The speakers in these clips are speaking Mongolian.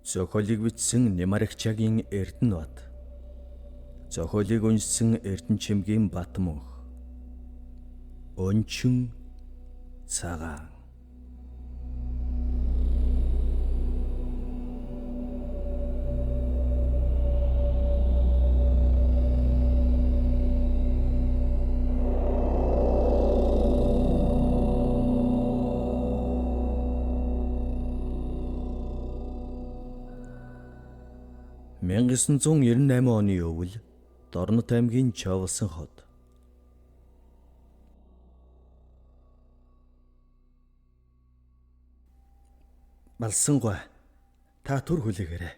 Зохиолыг бичсэн Немарагчагийн Эрдэнэбат. Зохиолыг уншсан Эрдэнэчимгийн Батмөнх. Өнчин цагаан. (1998) оны өвөл Дорнот аймгийн Чавлсан хот. Балсангуй, та түр хүлээгээрэй.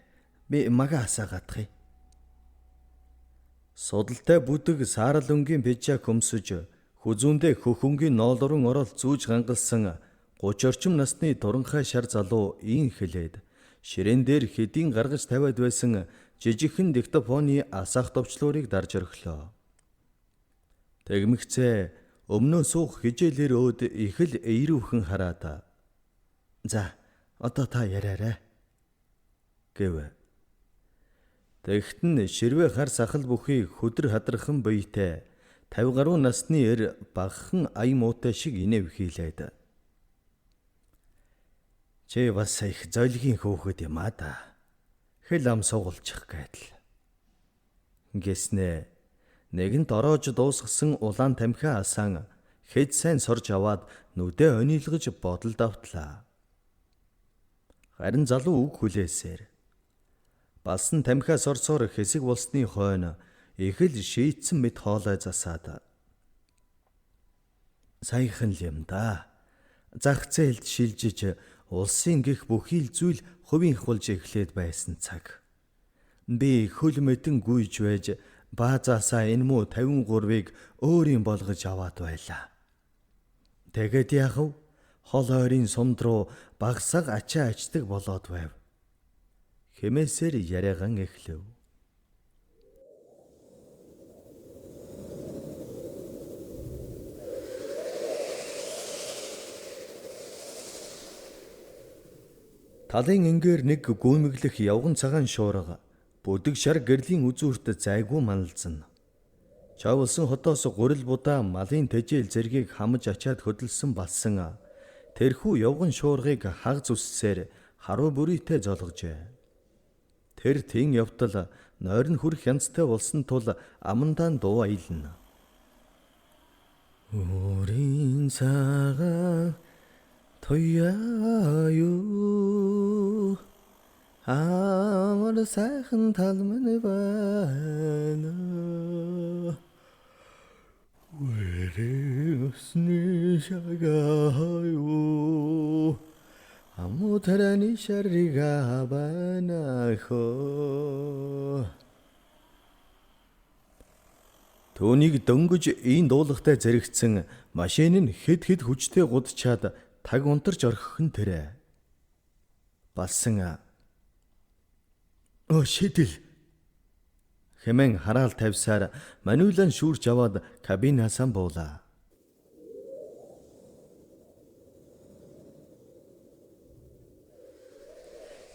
Би мага асаагаадах. Судалтай бүдэг саарал өнгийн пижак хөмсөж, хүзүүндээ хөхөнгийн ноолорон орол зүүж гангалсан 30 орчим насны туранхай шар залуу ийн хэлээд ширээн дээр хэдийн гаргаж тавиад байсан жижигхэн диктофоны асаах товчлуурыг дарж орхилоо. Тэгмэгцээ өмнөө суух хижээлэр өөд их л эерүүхэн хараад "За, одоо та яриарай" гэв. Тэгэхт нь ширвээ хар сахал бүхий хөдөр хадрахын биетэй 50 гаруй насны эр багахан ая муутай шиг инэв хийлээд "Чи бас их зойлгийн хөөхөд юм а да. Хэл ам суулчих гэдэл" гэснэ. Нэгэнт ороож дуусгасан улаан тамхиа асаан хэд сайн сорж аваад нүдээ онилгож бодолд автлаа. Харин залуу үг хүлээсээр балсан тамхиа сорсоор хэсэг болсны хойно их л шийтсэн мэт хоолой засаад "Саяхан л юм да. Зах зээлд шилжиж улсын гих бүхий л зүйл хувийнх болж эхлээд байсан цаг. Би хөл мэтэн гүйж байж баазаасаа энэ муу 53-ыг өөрийн болгож аваад байлаа. Тэгээд яах вэ? Хол ойрын сумд руу багсаг ачаа ачдаг болоод байв" хэмээсээр яриаган эхлэв. Талын энгээр нэг гүймэглэх явган цагаан шуурга бүдэг шар гэрлийн үзүүрт зайгүй маналзна. Чавлсан хотоос гурил будаа малын тэжээл зэргийг хамж ачаад хөдөлсөн балсан тэрхүү явган шуургыг хаг зүссээр харуу бүрийтэй золгожээ. Тэр тэн явтал нойрон хүрх янзтай болсон тул амандаа дуу аялна. "Өөрийн цагаан тояа юу амар сайхан талман байна. Вэрээсний шагаа юу амуутараны шарига байна хөө." Түүнийг дөнгөж ийн дуулахтай зэрэгцэн машин нь хэд хүчтэй гудчаад таг унтарч орхих нь тэрэ. Балсан "Шидэл" хэмээн хараал тавьсаар маниулан шүүрч аваад кабинасаа буулаа.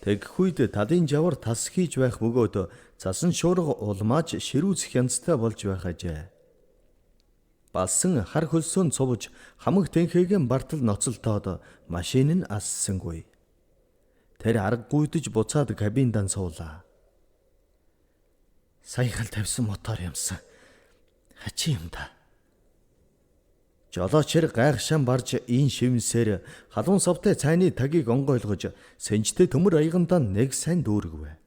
Тэгэх үед талын жавар тас хийж байх бөгөөд цасан шуурга улмааж ширүүцэх янзтай болж байх ажээ. Балсан хар хөлсөөнд цувж хамаг тэнхээгийн бартал ноцолтоод машин нь ассангүй. Тэр арга гүйдэж буцаад кабиндан суулаа. Саяхан тавьсан мотор юмсан. Хачи юм да. Жолоочэр гайхшаан барж ийн шивнсээр халуун савтай цайны тагийг онгойлгож сэнжтэй төмөр аягандаа нэг сайн дүүргэв.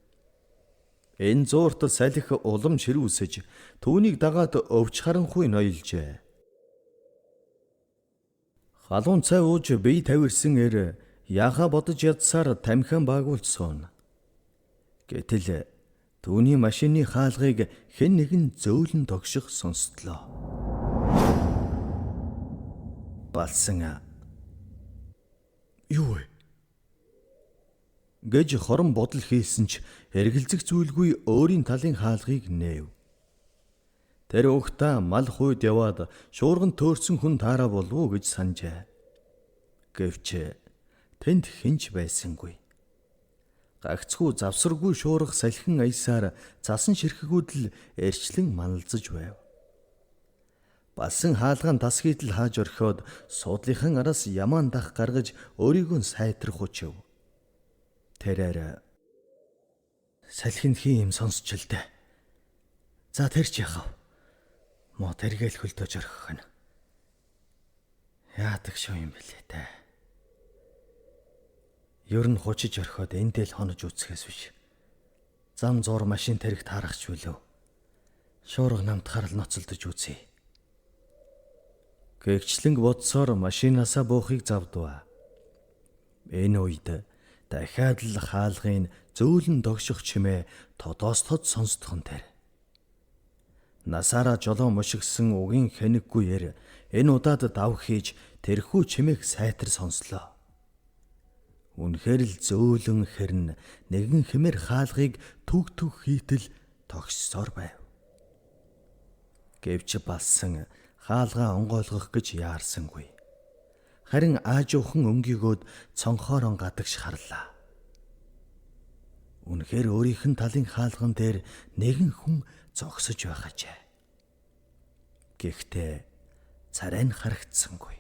Энэ зуурт салхи улам ширүүсэж түүнийг дагаад өвч харанхуй ноёлжээ. Халуун цай ууж бие тавирсан эр яха бодож ядсаар тамхиан баагуулж суuna. Гэтэл түүний машины хаалгыг хэн нэгэн зөөлөн тогших сонсдлоо. Балсан "Юу вэ?" гэж хорон бодол хийсэн ч эргэлзэх зүйлгүй өөрийн талын хаалгыг нээв. Тэр угтаа мал хүйд яваад шуурган төөрсөн хүн таараа болов уу гэж санджээ. Гэвч тэнд хинч байсангүй. Гагцхүү завсаргүй шуурга салхин аясаар цасан ширхгүүд л эрчлэн маналзаж байв. Балсан хаалгаан тас хийдэл хааж орхиод суудлынхан араас ямаан дах гаргаж өөрийгөө сайтрах учив. Тэрээр салхинд хий юм сонсч л дээ. За тэр ч яхав. Мо тэргээл хөлдөөж орхих нь. Яадаг шүү юм бэлээ те. Ер нь хучиж орхиод эндэл хонож үцхээс биш. Зам зуур машин тарих таарахч билүү. Шуурга намтахаар л ноцолдож үзье. Гэгчлэнг бодсоор машинаасаа буухыг завдваа. Энэ үед дахиад л хаалгын зөөлөн догших чимээ тодоос тод сонсдгон тэр. Насаараа жолоо мушигсан угийн хэнэггүйэр энэ удаад дав хийж тэрхүү чимээг сайтар сонслоо. Үнэхээр л зөөлөн хэрн нэгэн хэмээр хаалгыг түг хийтэл тогссоор байв. Гэвч Балсан хаалгаа онгойлгох гэж яарсангүй. Харин аажуухан өнгийгөөд цонхоор гадагш харлаа. Үнэхээр өөрийнх нь талын хаалган дээр нэгэн хүн зогсож байхажээ. Гэхдээ царай нь харагдсангүй.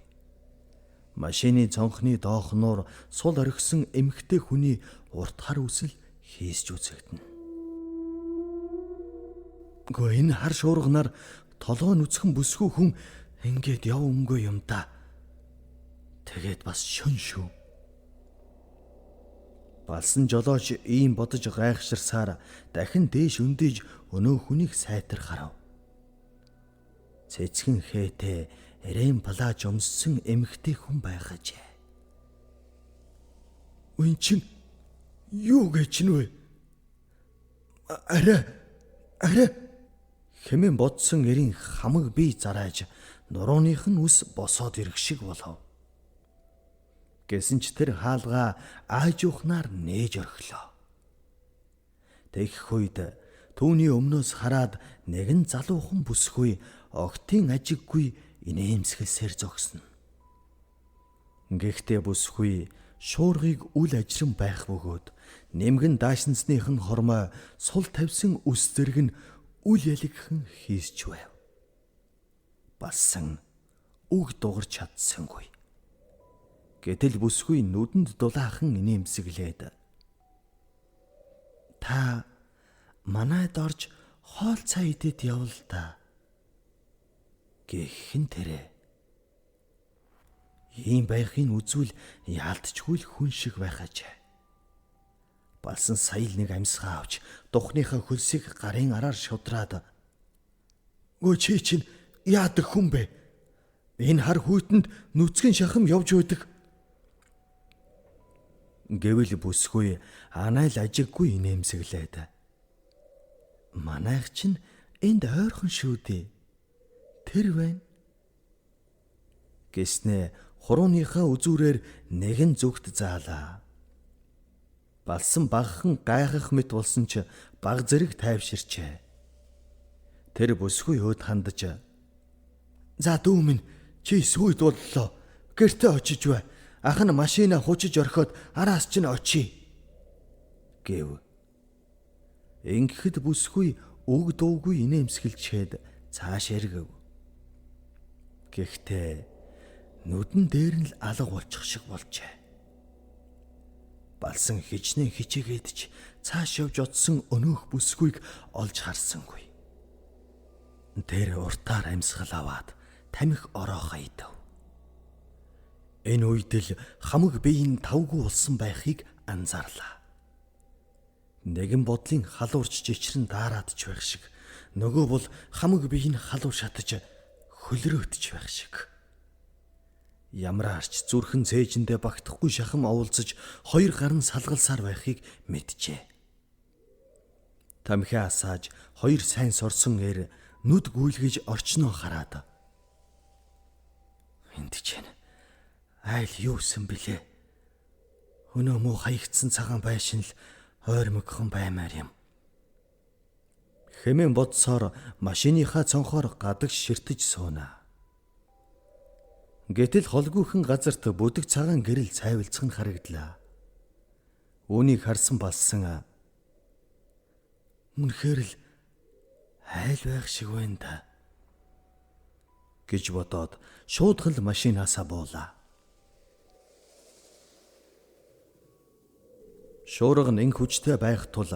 Машины цонхны доохноор сул орхисон эмэгтэй хүний урт хар үсэл хийсж үзэгдэнэ. Гөө энэ хар шуурганаар толгой нүцгэн бүсгүй хүн ингээд яв өнгөө юм да. Тэгээд бас шөн шүү. Балсан жолооч ийм бодож гайхширсаар дахин дээш өндөж өнөө хүнийг сайтар харав. Цэцгэн хээтэй эрээн плаж өмссөн эмэгтэй хүн байхажээ. Үн чин юу гэж нүвэ? Арай хэмээн бодсон эрийн хамаг бие зарааж нурууных нь үс босоод ирэх шиг болов. Гэсэн ч тэр хаалгаа аажуухнаар нээж орхилоо. Тэгэх үед түүний өмнөөс хараад нэгэн залуухан бүсгүй огтын ажиггүй инээмсгэлсээр зогсно. Гэхдээ бүсгүй шуургыг үл ажран байх бөгөөд нэмгэн даашинсных нь хормой сул тавьсан үс зэрэг нь үл ялгхан хийсч байв. Балсан үг дугарч чадсангүй. Гэтэл бүсгүй нүдэнд дулаахан инээмсэглээд та манайд орж хоол цай идэд явал та гэхэн тэрэ. Ийм байхын үзвэл яалтчгүй л хүн шиг байхажээ. Балсан сая л нэг амьсгаа авч духныхаа хөлсийг гарын араар шудраад "Гөө чи чинь яадаг хүн бэ? Энэ хар хүйтэнд нүцгэн шахам явж байдаг." Гэвэл бүсгүй анайл ажиггүй инээмсэглээд "Манайх чинь энд ойрхон шүү дээ. Тэр байна." Гэснээ хурууныхаа үзүүрээр нэгэн зүгт заалаа. Балсан багхан гайхах мэт болсон ч баг зэрэг тайвширчээ. Тэр бүсгүй өөд хандаж "За дүү минь чи сүйд боллоо. Гэртээ очиж бай. Ах нь машина хучиж орхиод араас чинь очие" гэв. Ингэхэд бүсгүй үг дуугүй инээмсэглчээд цааш эргэв. Гэхдээ нүдэн дээр нь л алга болчих шиг болжээ. Балсан хичнээн хичээгээд ч цааш явж одсон өнөөх бүсгүйг олж харсангүй. Тэр уртаар амьсгал аваад тамхи ороохоо идэв. Энэ үед л хамаг биеийн тавгүй болсон байхыг анзаарлаа. Нэгэн бодлын халуурч жичрэн даараадч байх шиг, нөгөө бол хамаг биеийг халуур шатаж хөлрөөтч байх шиг. Ямраарч зүрхэн цээжиндээ багтахгүй шахам оволцож хоёр гарын салгалсаар байхыг мэджээ. Тамхи асааж хоёр сайн сорсон нүд гүйлгэж орчноо хараад "Энд чинь айл юусэн бэлээ? Өнөө муу хаягдсан цагаан байшин л ойр мөгхөн баймаар юм" хэмээн бодсоор машиныхаа цонхоор гадагш ширтэж суунаа. Гэтэл холгүйхэн газарт бүдэг цагаан гэрэл цайвалцах нь харагдлаа. Үүнийг харсан Балсан үнэхээр л айл байх шиг байна да гэж бодоод шуудхан л машинаасаа буулаа. Шуурга нь инх хүчтэй байх тул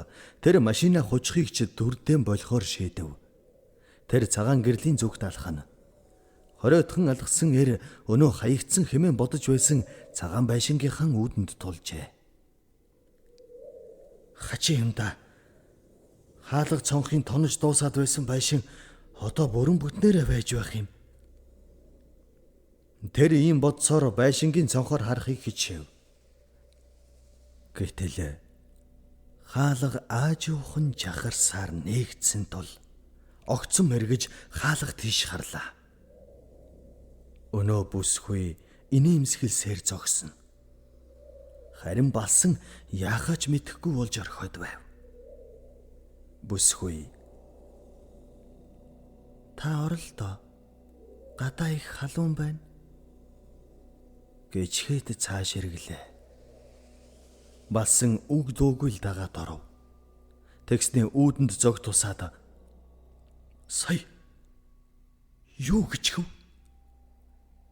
тэр машина хужихыг ч дүрдэн болохоор шийдэв. Тэр цагаан гэрлийн зүгт алхана. Хориотхон алгасан өнөө хаягдсан хэмээн бодож байсан цагаан байшингийнхан үүдэнд тулжээ. Хачи юм да. Хаалга цонхын тонож дуусаад байсан байшин одоо бүрэн бүтнээрээ байж байх юм. Тэр ийм бодсоор байшингийн цонхоор харахыг хичээв. Гэтэл хаалга аажуухан жахарсаар нээгдсэн тул огцом мэргэж хаалга тийш харлаа. Өнөө бүсгүй инээмсэглсээр зогсно. Харин Балсан яахаач мэдэхгүй болж орхиод байв. Бүсгүй: "Та оролдоо. Гадаа их халуун байна." гэж хэд цааш эргэлээ. Балсан үг дуугүй л дагаад оров. Тэгснээ үүдэнд зог тусаад: "Сая юу гэчихв?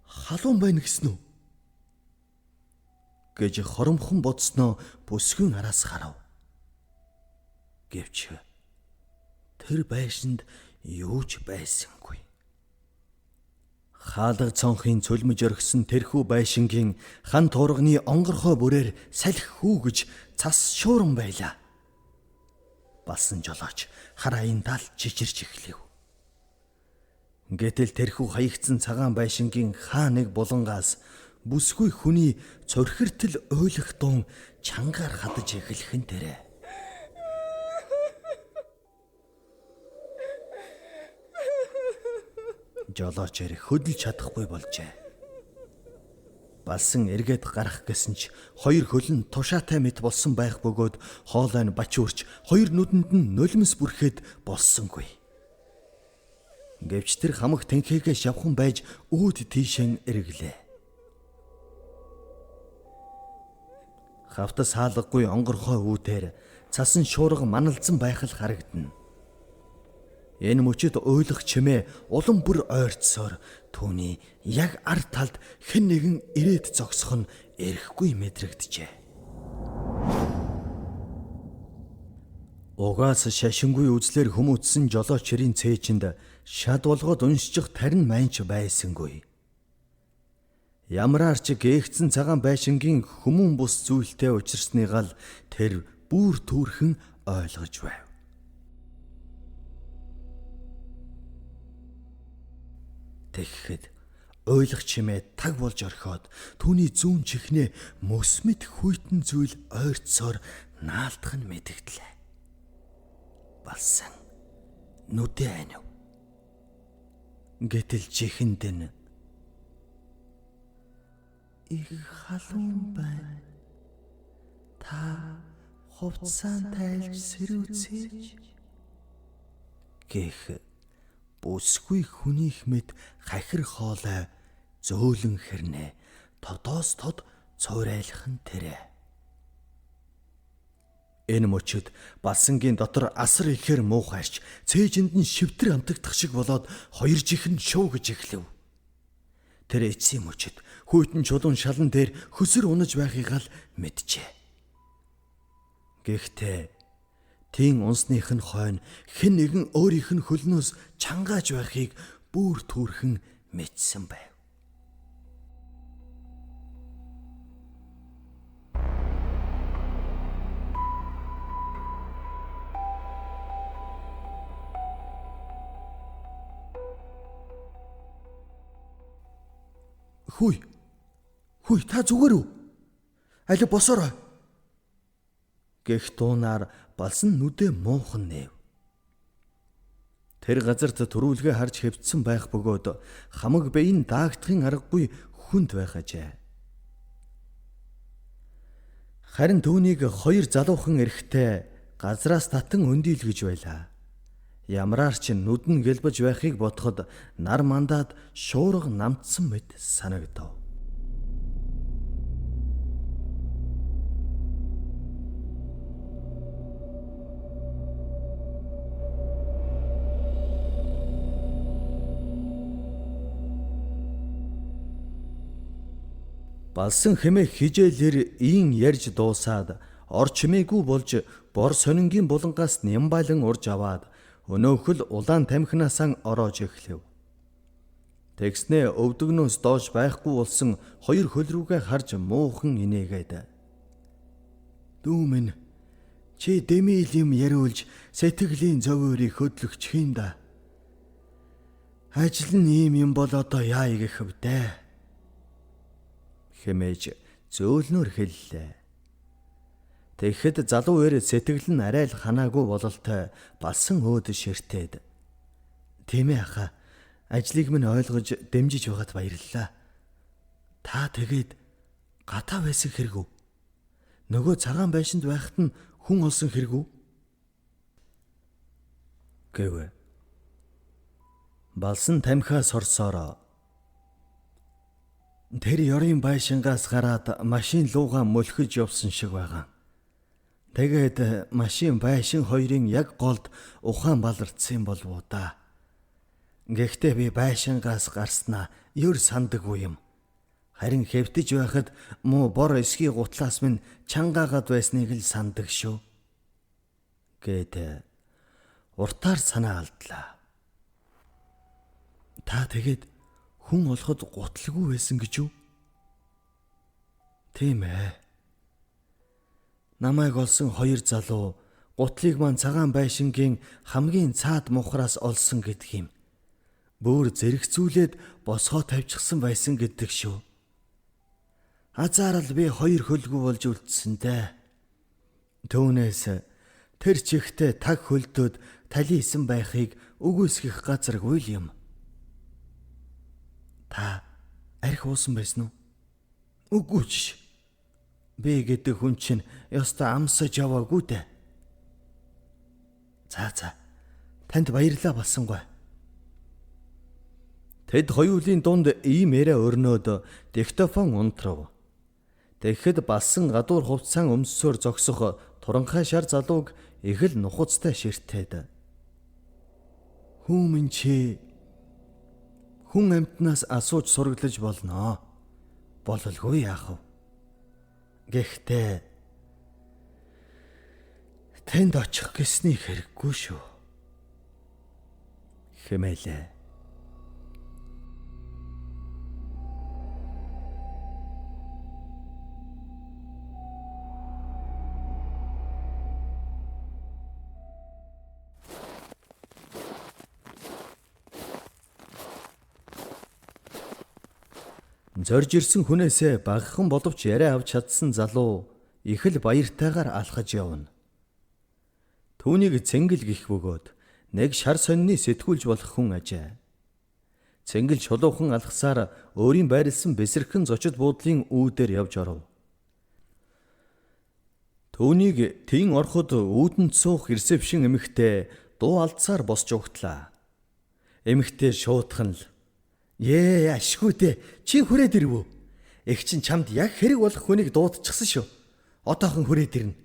Халуун байна гэснү?" гэж хоромхон бодсноо бүсгүйн араас харав. Гэвч тэр байшинд юу ч байсангүй. Хаалга цонхын цөлмөж орхисон тэрхүү байшингийн хан туурганы онгорхой бүрээр салхи хүүгэж цас шууран байлаа. Балсан жолооч хараын тал чичирч эхлэв. Гэтэл тэрхүү хаягдсан цагаан байшингийн хаа нэг булангаас бүсгүй хүний цорхиртэл ойлох дуун чангаар хадаж эхлэх нь тэрэ. Жолоочээр хөдөлж чадахгүй болжээ. Балсан эргээд гарах гэсэн ч хоёр хөлн тушаатай мэт болсон байх бөгөөд хоолой нь бачуурч хоёр нүдэнд нь нулимс бүрхээд болсонгүй. Гэвч тэр хамаг тэнхээгээ шавхан байж үүд тийшэн эргэлээ. Хавтас хаалгагүй онгорхой үүдээр цасан шуурга маналзан байх л харагдана. Энэ мөчөд уйлах чимээ улам бүр ойрцсоор түүний яг ард талд хэн нэгэн ирээд зогсох нь эрэхгүй мэдрэгдэжээ. Угаас шашингүй үзлэр хүмүүцсэн жолоочрын цээжинд шад болгоод уншчих тарин майнч байсангүй. Ямраар ч гээгцэн цагаан байшингийн хүмүүн бус зүйлтэй учирсныг л тэр бүр түүрхэн ойлгож байв. Тэгэхэд уйлах чимээ таг болж орхиод түүний зүүн чихнээ мөсмөд хүйтэн зүйл ойрцсоор наалтах нь мэдэгдлээ. Балсан нүдээ анив. Гэтэл чихэнд нь их халуун байна. Та хувцаан тайлж сэрүүцээж гэх бүсгүй хүнийх мэд хахир хоолой зөөлөн хэрнээ тодоос тод цуурайлах нь тэрэ. Энэ мөчөд Балсангийн дотор асар ихээр муухайрч цээжинд нь шивтэр амтагдах шиг болоод хоёр чихэнд шуугж эхлэв. Тэр эцсийн мөчөд хүйтэн чулуун шалан дээр хөсөр унаж байхыг л мэджээ. Гэхдээ тийм унсных нь хойно хэн нэгэн өөрийнх нь хөлнөөс чангааж байхыг бүр түүрхэн мэдсэн байв. Хүй та зүгээр үү? Аль босоорой. Гэх дуунаар Балсан нүдээ муухан нээв. Тэр газарт төрүүлгээ харж хэвдсэн байх бөгөөд хамаг бэйн даагдахын аргагүй хүнд байх ажээ. Харин түүнийг хоёр залуухан эрэгтэй газраас татан өндийлгэж байлаа. Ямраар ч нүд нь гэлбэж байхыг бодоход нар мандаад шуурга намтсан мэт санагдав. Балсан хэмээх хижээлэр ийн ярьж дуусаад ор чимээгүй болж бор сонингийн булангаас нямбайлан урж аваад өнөөхөл улаан тамхинаасаа ороож эхлэв. Тэгснээ өвдөгнөөс доош байхгүй болсон хоёр хөл рүүгээ харж муухан инээгээд. Дүү минь, чи дэмийл юм яриулж сэтгэлийн зовоорыг хөдлөгч юм да. Ажил нь ийм юм бол одоо яа гэх вдэ. Хэмээж зөөлнөр хэллээ. Тэгэхэд залуу эр сэтгэл нь арай л ханаагүй бололтой балсан өөд ширтээд. Тийм ээ аха, ажлыг минь ойлгож дэмжиж байгаад баярлалаа. Та тэгээд гатаа байсан хэрэгүү? Нөгөө цагаан байшинд байхад нь хүн олсон хэрэгүү? Гэвэ. Балсан тамхиас орсороо. Тэр ёрын байшингаас гараад машин луугаан мөлхөж явсан шиг байгаа. Тэгээд машин байшин хоёрын яг голд ухаан балардсан болов уу да. Гэхдээ би байшингаас гарснаа ёр сандаггүй юм. Харин хэвтэж байхад муу бор эсхий гутлаас минь чангаагаад байсныг л сандаг шүү. Гэт уртаар санаа алдлаа. Та тэгээд хүн олоход гутлгүй байсан гэж юу? Тийм ээ. Намайг олсон хоёр залуу гутлыг маань цагаан байшингийн хамгийн цаад мухраас олсон гэдэг юм. Бүр зэрэгцүүлээд босгоо тавьчихсан байсан гэдэг шүү. Азаарл би хоёр хөлгүй болж үлдсэндээ. Түүнээс тэр чихтэй таг хөлдөөд талисан байхыг үгүйсгэх газаргүй л юм. Та арх уусан байсан уу? Үгүй ч. Би гэдэг хүн чинь ёстой амсаж яваагүй дээ. За, танд баярлалаа балсангүй. Тэд хоёулын дунд ийм яриа өрнөөд диктофон унтрав. Тэгэхэд балсан гадуур хувцсан өмсөөр зогсох туранхай шар залууг их л нухацтай ширтээд. Хүмүн чи хүн амьтнаас асууж сургалж болно. Бололгүй яах вэ? Гэхдээ тэнд очих гэсний хэрэггүй шүү. Хэмээлээ. Зорж ирсэн хүнээсээ багахан боловч яриа авч чадсан залуу их л баяртайгаар алхаж явна. Түүнийг цэнгэл гих бөгөөд нэг шар сонины сэтгүүлж болох хүн ажээ. Цэнгэл чулуухан алхасаар өөрийн байрлсан бэсэрхэн зочид буудлын үүдээр явж оров. Түүнийг тийн ороход үүдэнд суух ресепшн эмэгтэй дуу алдсаар босч угтлаа. Эмэгтэй шуутхан л ашгүй дээ. Чи хүрээд ирвүү? Эх чин чамд яг хэрэг болох хүнийг дуудчихсан шүү. Одоохон хүрээд ирнэ.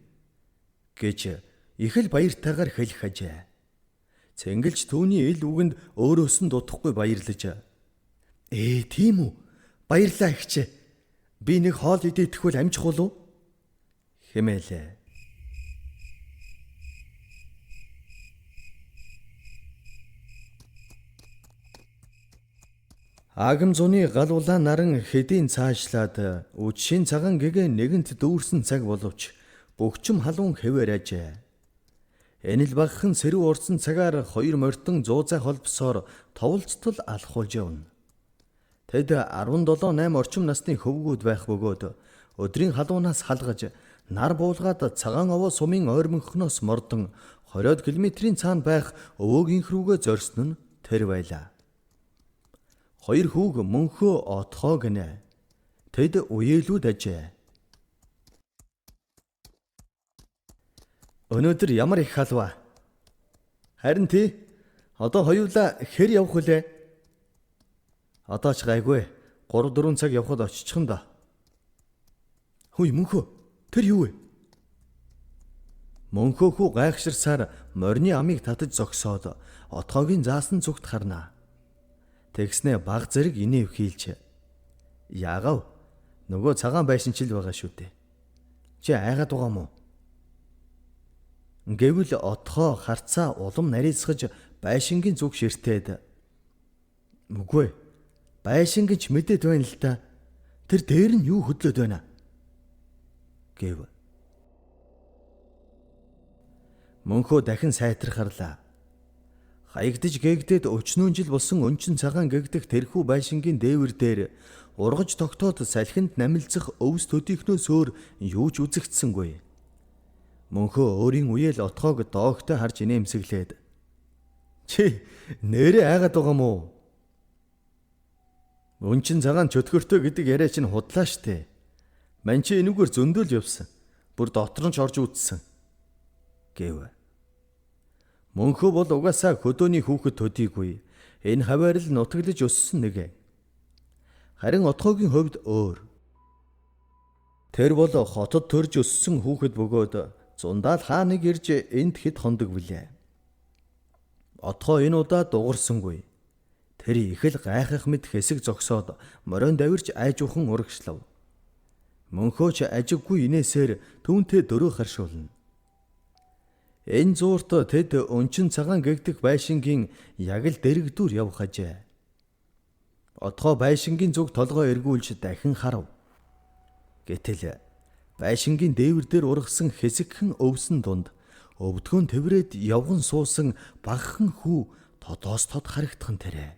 Гэж их л баяртайгаар хэлэх ажээ. Цэнгэлж түүний ил үгэнд өөрөөс нь дутахгүй баярлаж. Тийм үү? Баярлаа ихчээ. Би нэг хоол идэгдэхүүл амжих болов? Хэмээлээ. Агам зуны галуулаа наран хэдийн цаашлаад үдшийн цагаан гэгээ нэгэнт дүүрсэн цаг боловч бөгчм халуун хэвээр ажээ. Энэ л багахан сэрүү урдсан цагаар хоёр морьтон зуузай холбосоор товлцтол алхуулж явна. Тэд 17-8 орчим насны хөвгүүд байх бөгөөд өдрийн халуунаас халгаж нар буулгаад цагаан овоо сумын ойрмонхноос мордон 20 км-ийн цаана байх өвөөгийн рүүгээ зорьсон нь тэр байлаа. Хоёр хүүг мөнхөө отхоо гинэ. Тэд уяалууд ажээ. Өнөөдөр ямар их халва. Харин тий, одоо хоёулаа хэр явах вүлээ? Одоо ч гайгүй. 3-4 цаг явхад очичихно да. Хөөе мөнхөө, тэр юу вэ? Мөнхөө хүү гайхширсаар морины амийг татаж зогсоод отгоогийн заасан зүгт харна. Тэгснээ баг зэрэг инэв хийлч. Яагав? Нөгөө цагаан байшин ч л байгаа шүү дээ. Чи айгаад байгаа мó? Гэвэл отгоо харцаа улам нарийцгаж байшингийн зүг ширтээд "Үгүй. Байшин гэж мэдээд байна л да. Тэр дээр нь юу хөдлөд байна?" гэв. Мөнхөө дахин сайтрахарлаа. Хаягдж гээгдээд өчнөө жил болсон өнчин цагаан гэгдэх тэрхүү байшингийн дээвэр дээр ургаж тогтоод салхинд намилцах өвс төдийхнөөс өөр юу ч үзэгдсэнгүй. Мөнхөө өөрийн үеэл отгоог доогтой харж инээмсэглээд "Чи нэрээ айгаад байгаа мó? Өнчин цагаан чөтгөртөө гэдэг яриа чинь худлаа штэ. Ман чи энүүгээр зөндөөл явсан. Бүр дотор нь ч орж үзсэн" гэв. Мөнхөө бол угаасаа хөдөөний хүүхэд төдийгүй энэ хаваар л нутаглаж өссөн нэг. Харин отгоогийн хувьд өөр. Тэр бол хотод төрж өссөн хүүхэд бөгөөд зундаа л хаа нэг ирж энд хэд хондог билээ. Отгоо энэ удаа дугарсангүй. Тэр их л гайхах мэд хэсэг зогсоод морион давирч айжуухан урагшлав. Мөнхөө ч ажиггүй инээсээр түүнтэй дөрөө харшуулна. Энэ зуурт тэд өнчин цагаан гэгдэх байшингийн яг л дэрэгдүр явах ажээ. Отгоо байшингийн зүг толгой эргүүлж дахин харав. Гэтэл байшингийн дээвэр дээр ургасан хэсэгхэн өвсөн дунд өвдгөн тэврээд явган суусан багахан хүү тодоос тод харагдхан тэрэ.